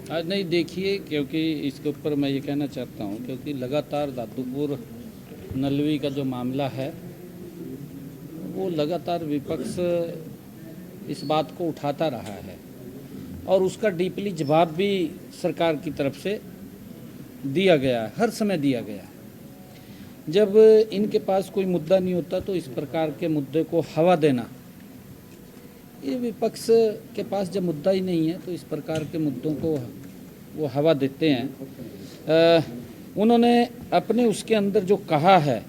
आज नहीं देखिए, क्योंकि इसके ऊपर मैं ये कहना चाहता हूँ, क्योंकि लगातार दादूपुर नलवी का जो मामला है वो लगातार विपक्ष इस बात को उठाता रहा है और उसका डीपली जवाब भी सरकार की तरफ से दिया गया है, हर समय दिया गया है। जब इनके पास कोई मुद्दा नहीं होता तो इस प्रकार के मुद्दे को हवा देना, ये विपक्ष के पास जब मुद्दा ही नहीं है तो इस प्रकार के मुद्दों को वो हवा देते हैं। उन्होंने अपने उसके अंदर जो कहा है,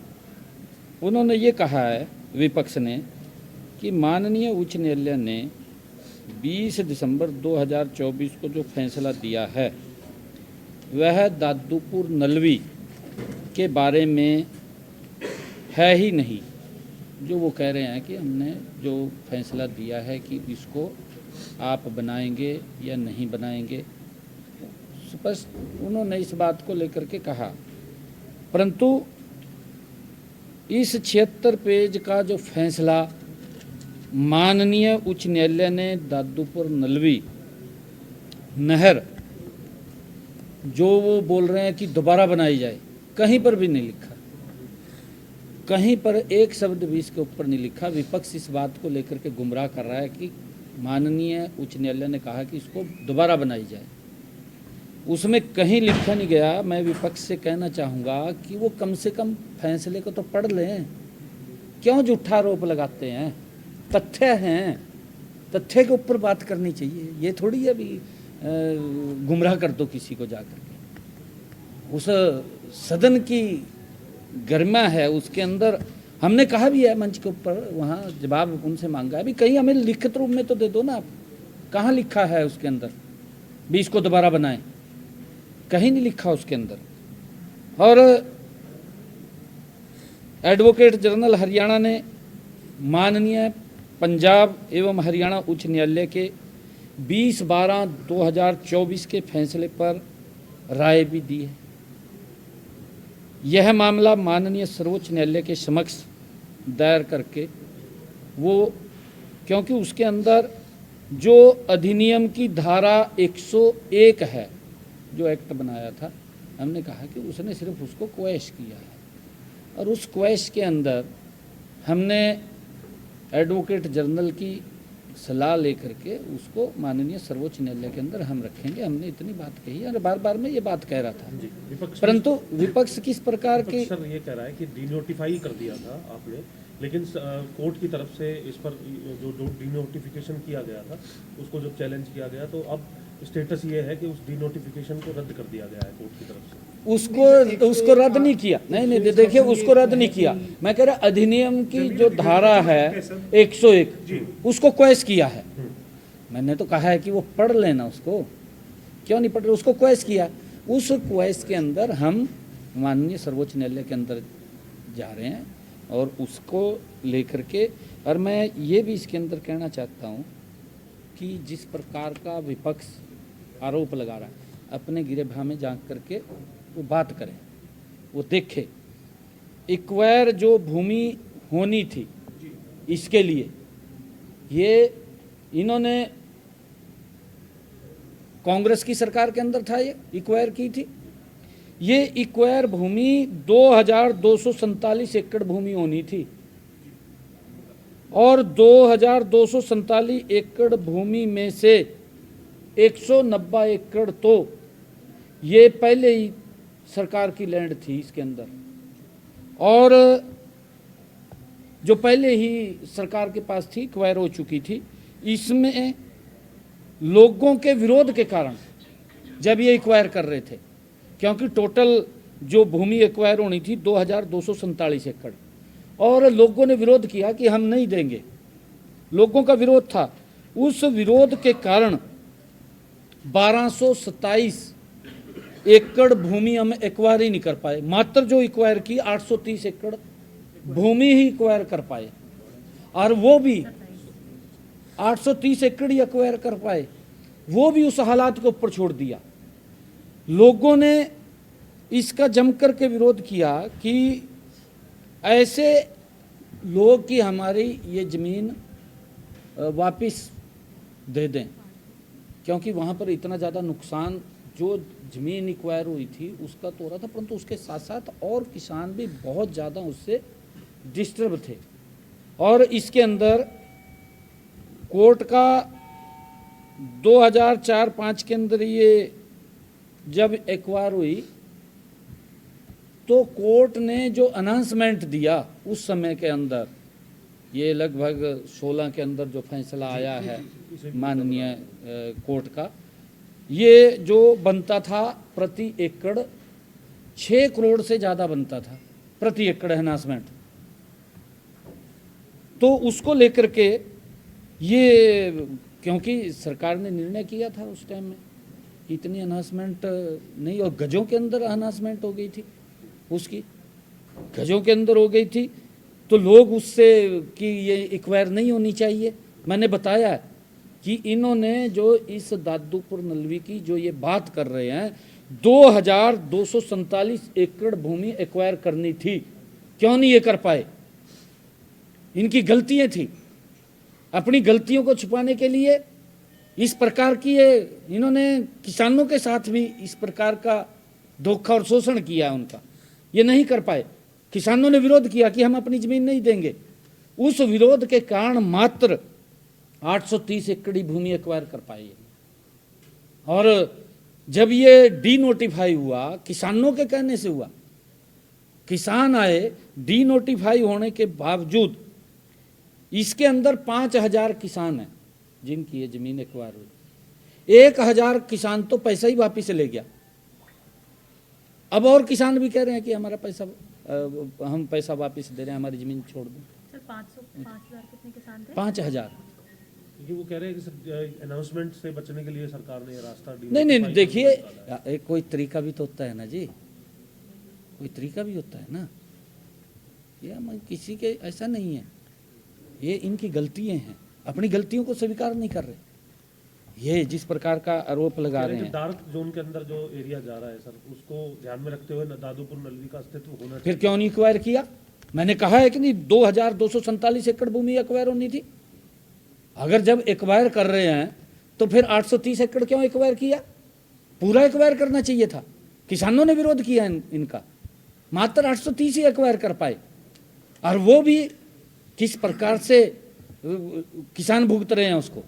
उन्होंने ये कहा है विपक्ष ने कि माननीय उच्च न्यायालय ने 20 दिसंबर 2024 को जो फैसला दिया है वह दादूपुर नलवी के बारे में है ही नहीं। जो वो कह रहे हैं कि हमने जो फैसला दिया है कि इसको आप बनाएंगे या नहीं बनाएंगे, स्पष्ट उन्होंने इस बात को लेकर के कहा। परंतु इस 76 पेज का जो फैसला माननीय उच्च न्यायालय ने दादूपुर नलवी नहर जो वो बोल रहे हैं कि दोबारा बनाई जाए, कहीं पर भी नहीं लिखा, कहीं पर एक शब्द भी इसके ऊपर नहीं लिखा। विपक्ष इस बात को लेकर के गुमराह कर रहा है कि माननीय उच्च न्यायालय ने कहा कि इसको दोबारा बनाई जाए, उसमें कहीं लिखा नहीं गया। मैं विपक्ष से कहना चाहूँगा कि वो कम से कम फैसले को तो पढ़ लें, क्यों झूठा आरोप लगाते हैं? तथ्य हैं, तथ्य के ऊपर बात करनी चाहिए। ये थोड़ी है भी गुमराह कर दो किसी को जाकर के। उस सदन की गरिमा है, उसके अंदर हमने कहा भी है मंच के ऊपर, वहाँ जवाब उनसे मांगा है भी, कहीं हमें लिखित रूप में तो दे दो ना। आप कहाँ लिखा है उसके अंदर भी इसको दोबारा बनाएं? कहीं नहीं लिखा उसके अंदर। और एडवोकेट जनरल हरियाणा ने माननीय पंजाब एवं हरियाणा उच्च न्यायालय के 20/12/2024 के फैसले पर राय भी दी है। यह मामला माननीय सर्वोच्च न्यायालय के समक्ष दायर करके वो, क्योंकि उसके अंदर जो अधिनियम की धारा 101 है, जो एक्ट बनाया था, हमने कहा कि उसने सिर्फ उसको क्वैश किया है और उस क्वैश के अंदर हमने एडवोकेट जनरल की सलाह लेकर के उसको माननीय सर्वोच्च न्यायालय के अंदर हम रखेंगे। हमने इतनी बात कही है और बार बार मैं ये बात कह रहा था। परंतु विपक्ष किस प्रकार के सर ये कह रहा है कि डीनोटिफाई कर दिया था आपने, लेकिन कोर्ट की तरफ से इस पर जो डीनोटिफिकेशन किया गया था उसको जब चैलेंज किया गया तो अब स्टेटस ये है कि उस डीनोटिफिकेशन को रद्द कर दिया गया है कोर्ट की तरफ से। उसको रद्द नहीं किया। नहीं, देखिए, उसको रद्द नहीं किया। मैं कह रहा अधिनियम की जो धारा है 101 उसको क्वैश किया है। मैंने तो कहा है कि वो पढ़ लेना, उसको क्यों नहीं पढ़ रहे? उसको क्वैश किया। उस क्वैश के अंदर हम माननीय सर्वोच्च न्यायालय के अंदर जा रहे हैं और उसको लेकर के, और मैं ये भी इसके अंदर कहना चाहता हूँ कि जिस प्रकार का विपक्ष आरोप लगा रहा है, अपने गिरेबान में जा करके वो बात करें, वो देखे। एक्वायर जो भूमि होनी थी इसके लिए, ये इन्होंने कांग्रेस की सरकार के अंदर था, ये एक्वायर की थी। ये एक्वायर भूमि 2247 एकड़ भूमि होनी थी और 2247 एकड़ भूमि में से 190 एकड़ तो ये पहले ही सरकार की लैंड थी इसके अंदर, और जो पहले ही सरकार के पास थी, एक्वायर हो चुकी थी। इसमें लोगों के विरोध के कारण जब ये एक्वायर कर रहे थे, क्योंकि टोटल जो भूमि एक्वायर होनी थी 2247 एकड़, और लोगों ने विरोध किया कि हम नहीं देंगे। लोगों का विरोध था। उस विरोध के कारण 1227 एकड़ भूमि हम एक्वायर ही नहीं कर पाए। मात्र जो एक्वायर की 830 एकड़ भूमि ही एक्वायर कर पाए, और वो भी 830 एकड़ ही एक्वायर कर पाए, वो भी उस हालात के ऊपर छोड़ दिया। लोगों ने इसका जमकर के विरोध किया कि ऐसे लोग कि हमारी ये ज़मीन वापस दे दें, क्योंकि वहाँ पर इतना ज़्यादा नुकसान जो ज़मीन एक्वायर हुई थी उसका तो हो रहा था, परंतु उसके साथ साथ और किसान भी बहुत ज़्यादा उससे डिस्टर्ब थे। और इसके अंदर कोर्ट का 2004-05 के अंदर ये जब एक्वायर हुई तो कोर्ट ने जो अनाउंसमेंट दिया उस समय के अंदर, ये लगभग 16 के अंदर जो फैसला आया है माननीय कोर्ट का, ये जो बनता था प्रति एकड़ 6 करोड़ से ज़्यादा बनता था प्रति एकड़ अनाउंसमेंट। तो उसको लेकर के ये, क्योंकि सरकार ने निर्णय किया था उस टाइम में इतनी अनाउंसमेंट नहीं, और गजों के अंदर अनाउंसमेंट हो गई थी, उसकी गजों के अंदर हो गई थी, तो लोग उससे कि ये एक्वायर नहीं होनी चाहिए। मैंने बताया कि इन्होंने जो इस दादूपुर नलवी की जो ये बात कर रहे हैं 2247 एकड़ भूमि एक्वायर करनी थी, क्यों नहीं ये कर पाए? इनकी गलतियां थी। अपनी गलतियों को छुपाने के लिए इस प्रकार की ये इन्होंने किसानों के साथ भी इस प्रकार का धोखा और शोषण किया उनका, ये नहीं कर पाए। किसानों ने विरोध किया कि हम अपनी जमीन नहीं देंगे, उस विरोध के कारण मात्र 830 एकड़ भूमि एक्वायर कर पाए। और जब ये डी नोटिफाई हुआ, किसानों के कहने से हुआ, किसान आए, डी नोटिफाई होने के बावजूद इसके अंदर 5000 किसान हैं जिनकी ये जमीन एक्वायर हुई। 1000 किसान तो पैसा ही वापिस ले गया। अब और किसान भी कह रहे हैं कि हमारा पैसा, हम पैसा वापिस दे रहे हैं, हमारी जमीन छोड़ दो। सर 5000 कितने किसान थे? 5000। क्योंकि वो कह रहे हैं कि अनाउंसमेंट से बचने के लिए सरकार ने ये रास्ता नहीं, देखिए कोई तरीका भी तो होता है ना जी, कोई तरीका भी होता है ना। ये हम किसी के ऐसा नहीं है, ये इनकी गलतियां हैं, अपनी गलतियों को स्वीकार नहीं कर रहे। ये जिस प्रकार का आरोप लगा रहे हैं, डार्क जोन के अंदर जो एरिया जा रहा है सर, उसको ध्यान में रखते हुए दादूपुर नलवी का अस्तित्व होना, फिर क्यों नहीं एक्वायर किया? मैंने कहा है कि नहीं, 2247 एकड़ भूमि एक्वायर होनी थी। अगर जब एक्वायर कर रहे हैं तो फिर 830 एकड़ क्यों एक्वायर किया? पूरा एक्वायर करना चाहिए था। किसानों ने विरोध किया इनका, मात्र 830 ही एक्वायर कर पाए। और वो भी किस प्रकार से किसान भुगत रहे हैं उसको।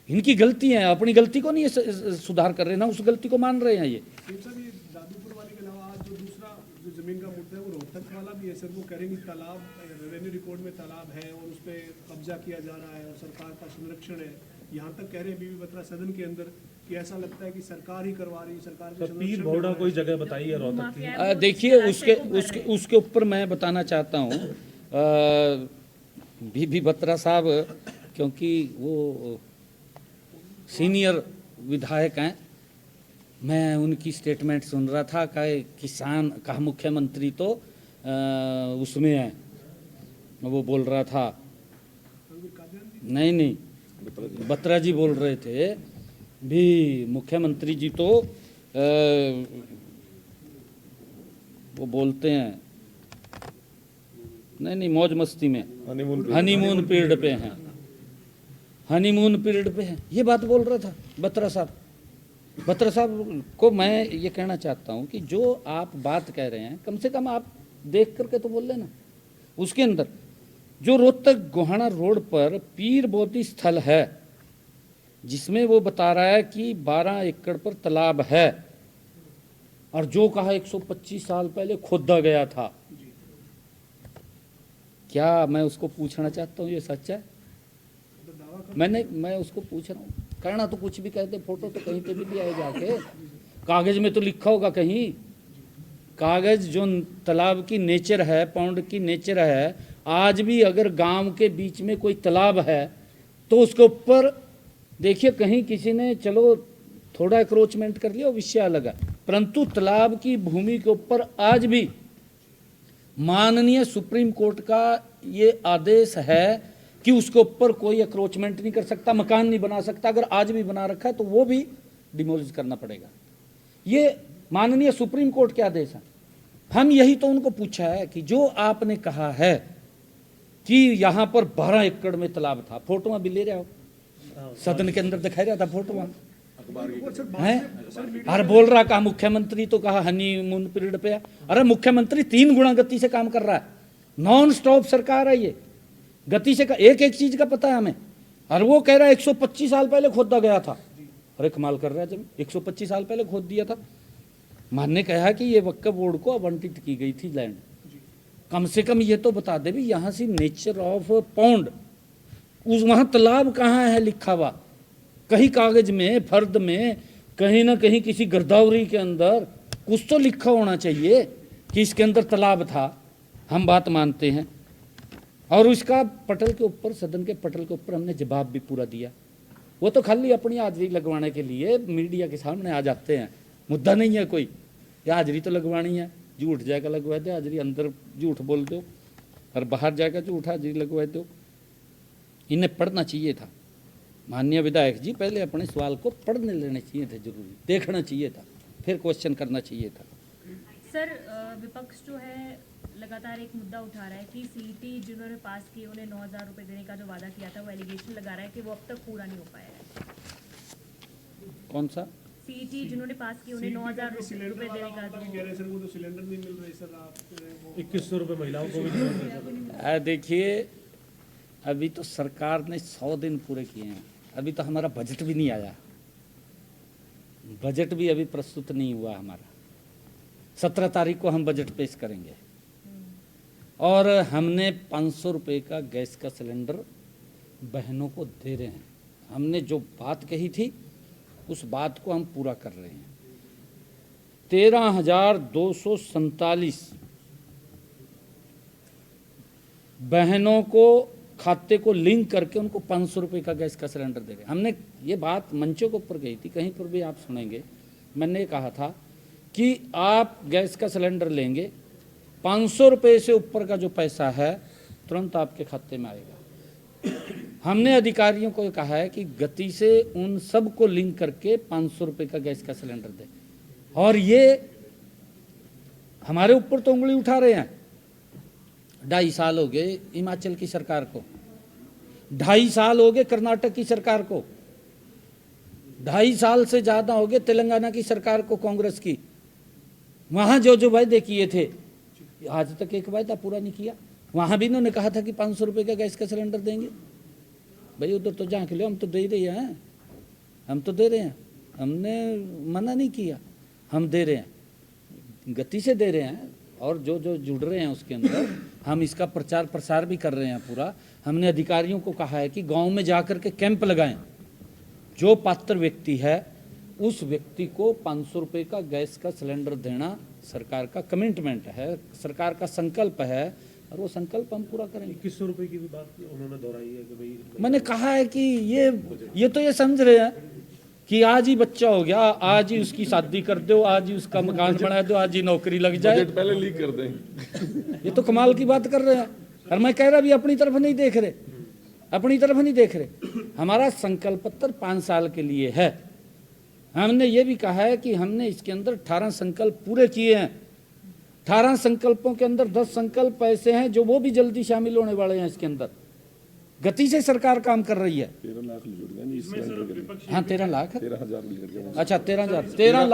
इनकी गलती है, अपनी गलती को नहीं सुधार कर रहे ना, उस गलती को मान रहे हैं। ये दादूपुर वाले के अलावा आज जो दूसरा जो जमीन का मुद्दा है वो रोहतक वाला भी है सर। वो कह रहे हैं कि तालाब रेवेन्यू रिकॉर्ड में तालाब है और उस पर कब्जा किया जा रहा है और सरकार का संरक्षण है। यहाँ तक कह रहे हैं बीबी बत्रा सदन के अंदर कि ऐसा लगता है कि सरकार ही करवा रही है, सरकार का पीर बोर्डा कोई जगह बताई है रोहतक की? देखिए उसके ऊपर मैं बताना चाहता हूँ, बीबी बत्रा साहब क्योंकि वो सीनियर विधायक हैं, मैं उनकी स्टेटमेंट सुन रहा था कि किसान का मुख्यमंत्री तो उसमें है, वो बोल रहा था, नहीं बत्रा जी बोल रहे थे भी मुख्यमंत्री जी तो वो बोलते हैं, नहीं मौज मस्ती में हनीमून पीरियड पे हैं, हनीमून पीरियड पे हैं, ये बात बोल रहा था बत्रा साहब। बत्रा साहब को मैं ये कहना चाहता हूँ कि जो आप बात कह रहे हैं कम से कम आप देख करके तो बोल लेना। उसके अंदर जो रोहतक गोहाना रोड पर पीर बोधी स्थल है जिसमें वो बता रहा है कि 12 एकड़ पर तालाब है और जो कहा 125 साल पहले खोदा गया था, क्या मैं उसको पूछना चाहता हूँ ये सच है? मैं उसको पूछ रहा हूँ, कहना तो कुछ भी कहते, फोटो तो कहीं पे भी लिया है जाके, कागज में तो लिखा होगा कहीं। कागज जो तालाब की नेचर है, पौंड की नेचर है, आज भी अगर गांव के बीच में कोई तालाब है तो उसके ऊपर देखिए कहीं किसी ने चलो थोड़ा एक्रोचमेंट कर लिया, विषय अलग है, परंतु तालाब की भूमि के ऊपर आज भी माननीय सुप्रीम कोर्ट का ये आदेश है कि उसके ऊपर कोई एक्रोचमेंट नहीं कर सकता, मकान नहीं बना सकता। अगर आज भी बना रखा है तो वो भी डिमोलिश करना पड़ेगा। ये माननीय सुप्रीम कोर्ट के आदेश है। हम यही तो उनको पूछा है कि जो आपने कहा है कि यहाँ पर 12 एकड़ में तालाब था, फोटो भी ले रहे हो, सदन के अंदर दिखाई रहा था फोटो वहाँ वो सर बाद है। में सर मीडिया अरे बोल रहा कहा मुख्यमंत्री तो कहा हनीमून पीरियड पे है। अरे मुख्यमंत्री 3 गुना गति से काम कर रहा है, नॉन स्टॉप सरकार है ये, गति से एक एक चीज का पता है हमें। और वो कह रहा है 125 साल पहले खोदा गया था। अरे कमाल कर रहा है, जब 125 साल पहले खोद दिया था। मानने कहा कि ये वक्फ बोर्ड को आवंटित की गई थी लैंड, कम से कम ये तो बता दे भी यहाँ से नेचर ऑफ पौंड, उस वहाँ तालाब कहाँ है लिखा हुआ, कहीं कागज में फर्द में कहीं ना कहीं किसी गिरदावरी के अंदर कुछ तो लिखा होना चाहिए कि इसके अंदर तालाब था। हम बात मानते हैं और उसका पटल के ऊपर, सदन के पटल के ऊपर हमने जवाब भी पूरा दिया। वो तो खाली अपनी हाजिरी लगवाने के लिए मीडिया के सामने आ जाते हैं, मुद्दा नहीं है कोई, या हाजिरी तो लगवानी है, झूठ जाकर लगवा दो हाजिरी, अंदर झूठ बोल दो और बाहर जाकर झूठ हाजिरी लगवा दो। इन्हें पढ़ना चाहिए था माननीय विधायक जी, पहले अपने सवाल को पढ़ने लेने चाहिए थे, जरूरी देखना चाहिए था, फिर क्वेश्चन करना चाहिए था। सर विपक्ष जो है लगातार एक मुद्दा उठा रहा है कि सीईटी जिन्होंने पास की उन्हें 9,000 रुपए देने का जो वादा किया था वो एलिगेशन लगा रहा है कि वो अब तक पूरा नहीं हो पाया है। कौन सा सीईटी जिन्होंने पास की उन्हें 9,000 सिलेंडर रुपए देने का वाला भी कह रहे हैं सर, वो तो सिलेंडर नहीं मिल रहे सर, आप 2100 रुपये महिलाओं को भी नहीं मिल रहे सर। देखिए अभी तो सरकार ने 100 दिन पूरे किए हैं, अभी तो हमारा बजट भी नहीं आया, बजट भी अभी प्रस्तुत नहीं हुआ हमारा। 17 तारीख को हम बजट पेश करेंगे और हमने 500 रुपये का गैस का सिलेंडर बहनों को दे रहे हैं। हमने जो बात कही थी उस बात को हम पूरा कर रहे हैं। 13,247 बहनों को खाते को लिंक करके उनको 500 रुपये का गैस का सिलेंडर दे रहे हैं। हमने ये बात मंचों के ऊपर कही थी, कहीं पर भी आप सुनेंगे, मैंने कहा था कि आप गैस का सिलेंडर लेंगे, 500 रुपये से ऊपर का जो पैसा है तुरंत आपके खाते में आएगा। हमने अधिकारियों को कहा है कि गति से उन सब को लिंक करके 500 रुपये का गैस का सिलेंडर दें। और ये हमारे ऊपर तो उंगली उठा रहे हैं। 2.5 साल हो गए हिमाचल की सरकार को, 2.5 साल हो गए कर्नाटक की सरकार को, 2.5 साल से ज़्यादा हो गए तेलंगाना की सरकार को, कांग्रेस की। वहाँ जो जो वायदे किए थे आज तक एक वायदा पूरा नहीं किया। वहाँ भी इन्होंने कहा था कि 500 रुपये का गैस का सिलेंडर देंगे। भाई उधर तो जहाँ के लिए हम तो दे ही रहे हैं, हम तो दे रहे हैं, हमने मना नहीं किया, हम दे रहे हैं, गति से दे रहे हैं। और जो जो जुड़ रहे हैं उसके अंदर हम इसका प्रचार प्रसार भी कर रहे हैं पूरा। हमने अधिकारियों को कहा है कि गांव में जाकर के कैंप लगाएं, जो पात्र व्यक्ति है उस व्यक्ति को 500 रुपये का गैस का सिलेंडर देना सरकार का कमिटमेंट है, सरकार का संकल्प है और वो संकल्प हम पूरा करेंगे। 2100 रुपये की भी बात उन्होंने दोहराई है कि भाई, मैंने कहा है कि ये तो ये समझ रहे हैं कि आज ही बच्चा हो गया, आज ही उसकी शादी कर दो, आज ही उसका मकान बना दो, आज ही नौकरी लग जाए, पहले लीक कर दें। ये तो कमाल की बात कर रहे हैं। और मैं कह रहा भी अपनी तरफ नहीं देख रहे, अपनी तरफ नहीं देख रहे। हमारा संकल्प पत्र 5 साल के लिए है। हमने ये भी कहा है कि हमने इसके अंदर 18 संकल्प पूरे किए हैं। 18 संकल्पों के अंदर 10 संकल्प ऐसे हैं जो वो भी जल्दी शामिल होने वाले हैं इसके अंदर। गति से सरकार काम कर रही है। 13 लाख जुड़ गए नहीं इस सिलेंडर के लिए। हाँ 13 लाख, 13,000 मिल गए। अच्छा 13,000, 13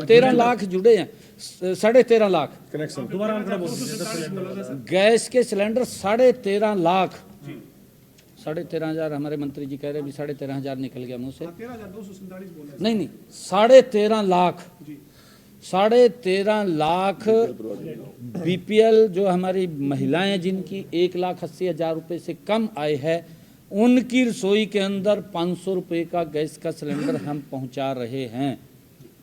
13 लाख जुड़े हैं, 13.5 लाख कनेक्शन दोबारा आंकड़ा बोल दीजिए। गैस के सिलेंडर, 13.5 लाख, 13,500 हमारे मंत्री जी कह रहे हैं, 13,500 निकल गया मुंह से। 13,247 बोला नहीं 13.5 लाख, जी। 13.5 लाख बीपीएल जो हमारी महिलाएं जिनकी 1,80,000 रुपये से कम आय है, उनकी रसोई के अंदर 500 रुपये का गैस का सिलेंडर हम पहुंचा रहे हैं।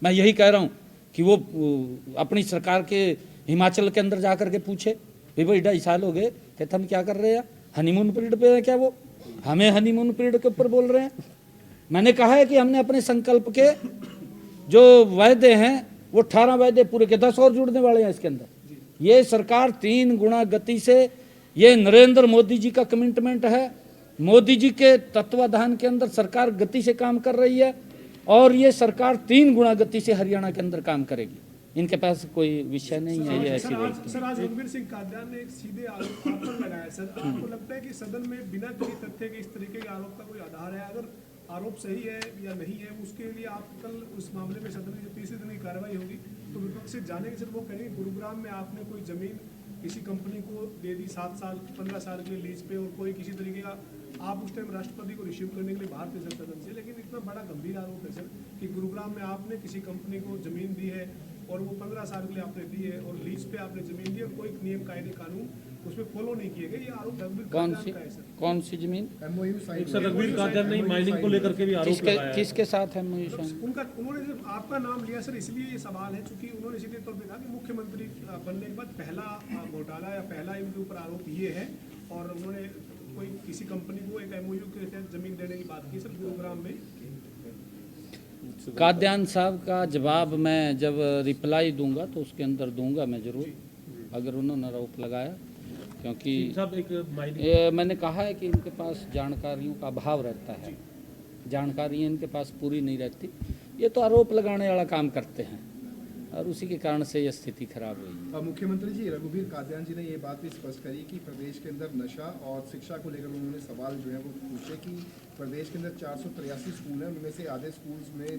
मैं यही कह रहा हूं कि वो अपनी सरकार के हिमाचल के अंदर जाकर के पूछे भाई 2.5 साल हो गए, कहते हम क्या कर रहे हैं, हनीमून पीरियड पे है क्या? वो हमें हनीमून पीरियड के ऊपर बोल रहे हैं। मैंने कहा है कि हमने अपने संकल्प के जो वायदे हैं वो 18 वायदे पूरे के, 10 और जुड़ने वाले हैं इसके अंदर। ये सरकार 3 गुना गति से, ये नरेंद्र मोदी जी का कमिटमेंट है। मोदी जी के तत्वाधान के अंदर सरकार गति से काम कर रही है और ये सरकार 3 गुना गति से हरियाणा के अंदर काम करेगी। इनके पास कोई विषय नहीं है ये ऐसी बात। सर आज रघुवीर सिंह कादियान ने एक सीधे आरोप आप पर लगाया सर, आपको लगता है कि सदन में बिना किसी तथ्य के इस तरीके के आरोप का कोई आधार है? अगर आरोप सही है या नहीं है, उसके लिए आप कल उस मामले में सदन की जो तीसरे दिन की कार्रवाई होगी तो विपक्ष से जानेंगे सर। वो कहेंगे गुरुग्राम में आपने कोई जमीन किसी कंपनी को दे दी 7 साल 15 साल के लिए लीज पे, और कोई किसी तरीके का आप उस टाइम राष्ट्रपति को रिसीव करने के लिए बाहर थे सर सदन से, लेकिन इतना बड़ा गंभीर आरोप है सर कि गुरुग्राम में आपने किसी कंपनी को जमीन दी है और वो 15 साल के लिए आपने दी है और लीज पे आपने जमीन दी और कोई नियम कायदे कानून उसमें फॉलो नहीं किए गए, ये आरोप रघुवीर कादियान का है सर। कौन सी जमीन? एक सर रघुवीर कादियान ने माइनिंग को लेकर के भी आरोप लगाया है। किसके साथ है MOU? उन्होंने जब आपका नाम लिया सर, इसलिए ये सवाल है चूंकि उन्होंने सीधे तौर पे कहा कि मुख्यमंत्री बनने के बाद पहला घोटाला या पहला इनके ऊपर आरोप ये है, और उन्होंने कोई किसी कंपनी को एक MOU के तहत जमीन देने की बात की सर गुरुग्राम में। कादियान साहब का जवाब मैं जब रिप्लाई दूंगा तो उसके अंदर दूंगा मैं ज़रूर, अगर उन्होंने आरोप लगाया, क्योंकि साहब एक माइनिंग मैंने कहा है कि इनके पास जानकारियों का अभाव रहता है, जानकारी इनके पास पूरी नहीं रहती, ये तो आरोप लगाने वाला काम करते हैं और उसी के कारण से ये स्थिति खराब हुई। मुख्यमंत्री जी रघुवीर कादियान जी ने ये बात भी स्पष्ट करी कि प्रदेश के अंदर नशा और शिक्षा को लेकर उन्होंने सवाल जो है वो पूछे कि प्रदेश के अंदर 483 स्कूल हैं, उनमें से आधे स्कूल्स में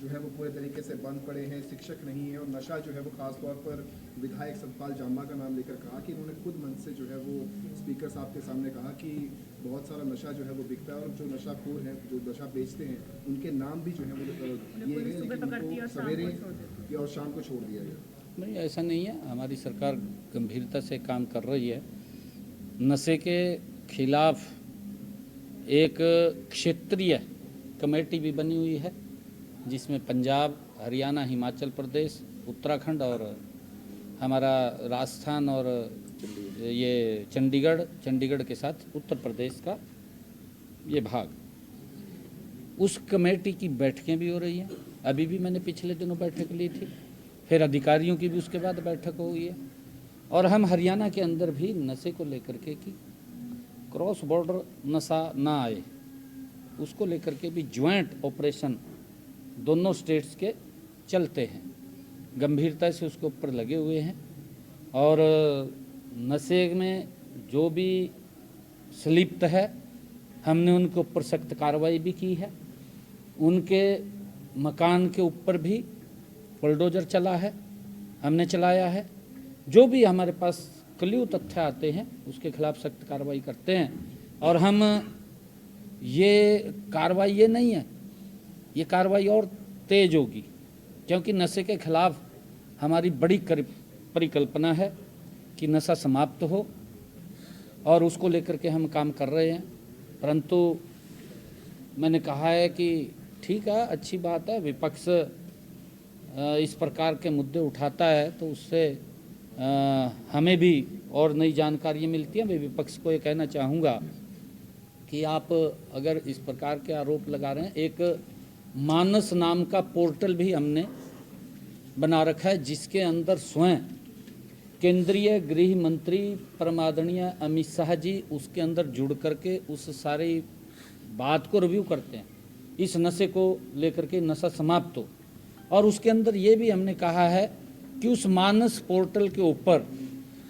जो है वो पूरे तरीके से बंद पड़े हैं, शिक्षक नहीं है, और नशा जो है वो खासतौर पर विधायक सतपाल जामा का नाम लेकर कहा कि उन्होंने खुद मंच से जो है वो स्पीकर साहब के सामने कहा कि बहुत सारा नशा जो है वो बिकता है और जो नशाखोर हैं, जो नशा बेचते हैं, उनके नाम भी जो है वो दिए गए, लेकिन उनको सवेरे या और शाम को छोड़ दिया गया। नहीं, ऐसा नहीं है, हमारी सरकार गंभीरता से काम कर रही है। नशे के खिलाफ एक क्षेत्रीय कमेटी भी बनी हुई है जिसमें पंजाब, हरियाणा, हिमाचल प्रदेश, उत्तराखंड और हमारा राजस्थान और ये चंडीगढ़ के साथ उत्तर प्रदेश का ये भाग, उस कमेटी की बैठकें भी हो रही हैं। अभी भी मैंने पिछले दिनों बैठक ली थी, फिर अधिकारियों की भी उसके बाद बैठक हो गई है, और हम हरियाणा के अंदर भी नशे को लेकर के कि क्रॉस बॉर्डर नशा ना आए उसको लेकर के भी ज्वाइंट ऑपरेशन दोनों स्टेट्स के चलते हैं, गंभीरता से उसके ऊपर लगे हुए हैं। और नशे में जो भी संलिप्त है हमने उनके ऊपर सख्त कार्रवाई भी की है, उनके मकान के ऊपर भी बुलडोजर चला है, हमने चलाया है। जो भी हमारे पास क्ल्यू तथ्य आते हैं उसके खिलाफ सख्त कार्रवाई करते हैं। और हम ये कार्रवाई ये नहीं है, ये कार्रवाई और तेज होगी, क्योंकि नशे के खिलाफ हमारी बड़ी परिकल्पना है कि नशा समाप्त हो, और उसको लेकर के हम काम कर रहे हैं। परंतु मैंने कहा है कि ठीक है, अच्छी बात है, विपक्ष इस प्रकार के मुद्दे उठाता है तो उससे हमें भी और नई जानकारियाँ मिलती हैं। मैं विपक्ष को ये कहना चाहूँगा कि आप अगर इस प्रकार के आरोप लगा रहे हैं, एक मानस नाम का पोर्टल भी हमने बना रखा है जिसके अंदर स्वयं केंद्रीय गृह मंत्री परमादरणीय अमित शाह जी उसके अंदर जुड़ करके उस सारी बात को रिव्यू करते हैं, इस नशे को लेकर के नशा समाप्त हो। और उसके अंदर ये भी हमने कहा है कि उस मानस पोर्टल के ऊपर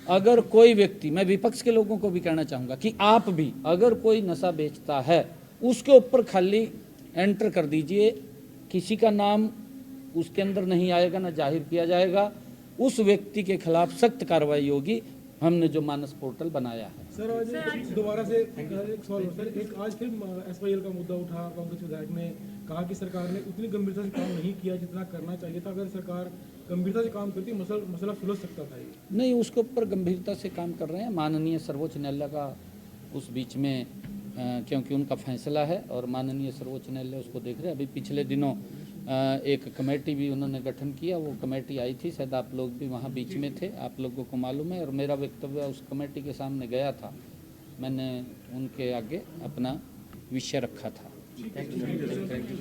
अगर कोई व्यक्ति, मैं विपक्ष के लोगों को भी कहना चाहूँगा कि आप भी अगर कोई नशा बेचता है उसके ऊपर खाली एंटर कर दीजिए, किसी का नाम उसके अंदर नहीं आएगा, ना जाहिर किया जाएगा, उस व्यक्ति के खिलाफ सख्त कार्रवाई होगी। हमने जो मानस पोर्टल बनाया है। सर आज दोबारा से एक सवाल सर, एक आज फिर SYL का मुद्दा उठा, कांग्रेस विधायक ने कहा कि सरकार ने उतनी गंभीरता से काम नहीं किया जितना करना चाहिए था, अगर सरकार गंभीरता से काम करती मसला सुलझ सकता था। नहीं, उसके ऊपर गंभीरता से काम कर रहे हैं। माननीय सर्वोच्च न्यायालय का उस बीच में क्योंकि उनका फैसला है और माननीय सर्वोच्च न्यायालय उसको देख रहे हैं। अभी पिछले दिनों एक कमेटी भी उन्होंने गठन किया, वो कमेटी आई थी, शायद आप लोग भी वहाँ बीच में थे, आप लोगों को मालूम है, और मेरा वक्तव्य उस कमेटी के सामने गया था, मैंने उनके आगे अपना विषय रखा था। Thank you.